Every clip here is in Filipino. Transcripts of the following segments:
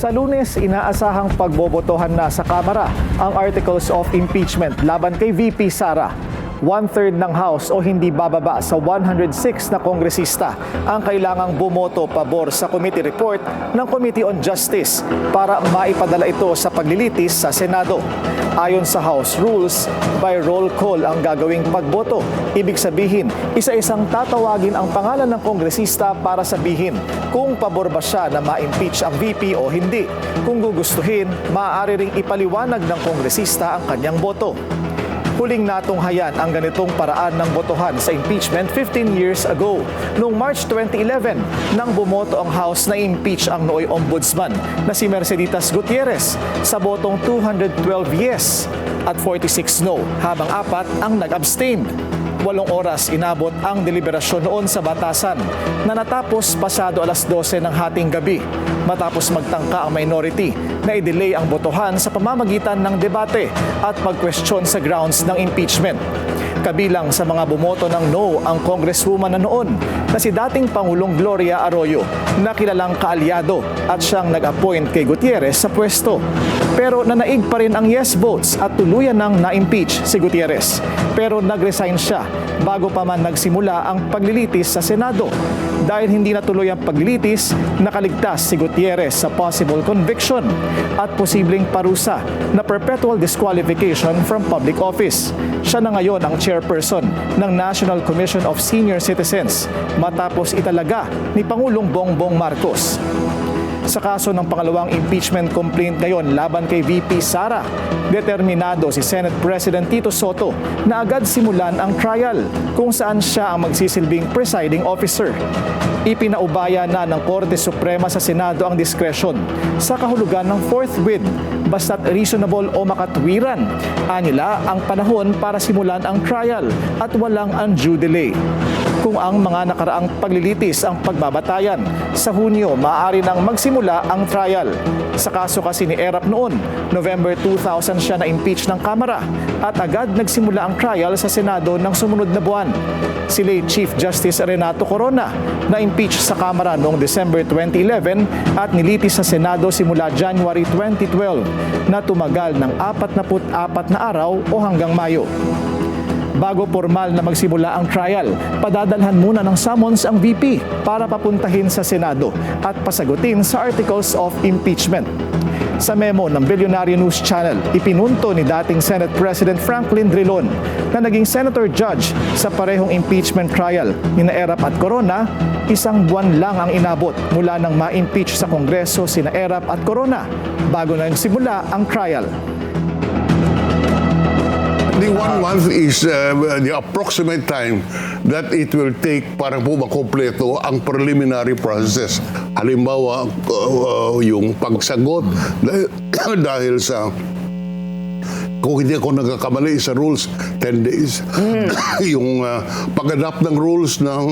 Sa Lunes, inaasahang pagbobotohan na sa Kamara ang Articles of Impeachment laban kay VP Sara. 1/3 ng House o hindi bababa sa 106 na kongresista ang kailangang bumoto pabor sa committee report ng Committee on Justice para maipadala ito sa paglilitis sa Senado. Ayon sa House Rules, by roll call ang gagawing pagboto. Ibig sabihin, isa-isang tatawagin ang pangalan ng kongresista para sabihin kung pabor ba siya na ma-impeach ang VP o hindi. Kung gugustuhin, maaari ring ipaliwanag ng kongresista ang kanyang boto. Huling natunghayan ang ganitong paraan ng botohan sa impeachment 15 years ago. Noong March 2011, nang bumoto ang House na impeach ang nooy ombudsman na si Merceditas Gutierrez sa botong 212 yes at 46 no, habang 4 ang nag-abstain. 8 oras inabot ang deliberasyon noon sa batasan na natapos pasado alas 12 ng hating gabi matapos magtangka ang minority na i-delay ang botohan sa pamamagitan ng debate at pag-question sa grounds ng impeachment. Kabilang sa mga bumoto ng no ang congresswoman na noon na si dating Pangulong Gloria Arroyo na kilalang kaalyado at siyang nag-appoint kay Gutierrez sa pwesto. Pero nanaig pa rin ang yes votes at tuluyan nang na-impeach si Gutierrez. Pero nag-resign siya bago pa man nagsimula ang paglilitis sa Senado. Dahil hindi natuloy ang paglilitis, nakaligtas si Gutierrez sa possible conviction at posibleng parusa na perpetual disqualification from public office. Siya na ngayon ang chairperson ng National Commission of Senior Citizens matapos italaga ni Pangulong Bongbong Marcos. Sa kaso ng pangalawang impeachment complaint ngayon laban kay VP Sara, determinado si Senate President Tito Soto na agad simulan ang trial kung saan siya ang magsisilbing presiding officer. Ipinaubaya na ng Korte Suprema sa Senado ang diskresyon sa kahulugan ng forthwith basta't reasonable o makatwiran. Anila ang panahon para simulan ang trial at walang undue delay. Kung ang mga nakaraang paglilitis ang pagbabatayan, sa Hunyo maaari nang magsimula ang trial. Sa kaso kasi ni Erap noon, November 2000 siya na-impeach ng Kamara at agad nagsimula ang trial sa Senado ng sumunod na buwan. Si late Chief Justice Renato Corona na-impeach sa Kamara noong December 2011 at nilitis sa Senado simula January 2012 na tumagal ng 44 na araw o hanggang Mayo. Bago formal na magsimula ang trial, padadalhan muna ng summons ang VP para papuntahin sa Senado at pasagutin sa Articles of Impeachment. Sa memo ng Billionaire News Channel, ipinunto ni dating Senate President Franklin Drilon na naging Senator Judge sa parehong impeachment trial ni Erap at Corona, 1 buwan lang ang inabot mula nang ma-impeach sa Kongreso sina Erap at Corona bago na nagsimula ang trial. The 1 month is the approximate time that it will take para po makompleto ang preliminary process. Halimbawa, yung pagsagot dahil sa, kung hindi ako nagkakamali sa rules, 10 days. Yung pag-adapt ng rules ng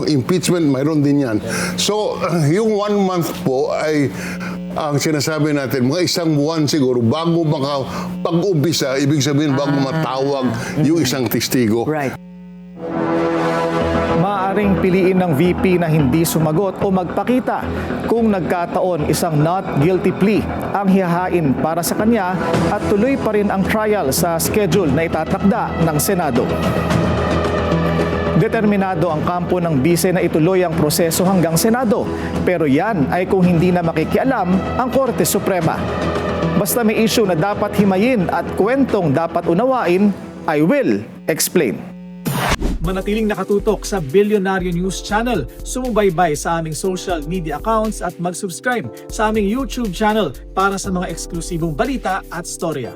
impeachment, mayroon din yan. So, yung 1 month po ay ang sinasabi natin, mga 1 buwan siguro bago pag-umpisa, ibig sabihin bago matawag yung isang testigo. Right. Maaaring piliin ng VP na hindi sumagot o magpakita kung nagkataon isang not guilty plea ang hihahain para sa kanya at tuloy pa rin ang trial sa schedule na itatakda ng Senado. Determinado ang kampo ng bise na ituloy ang proseso hanggang Senado. Pero yan ay kung hindi na makikialam ang Korte Suprema. Basta may issue na dapat himayin at kwentong dapat unawain, I will explain. Manatiling nakatutok sa Billionaire News Channel, sumubaybay sa aming social media accounts at mag-subscribe sa aming YouTube channel para sa mga eksklusibong balita at storya.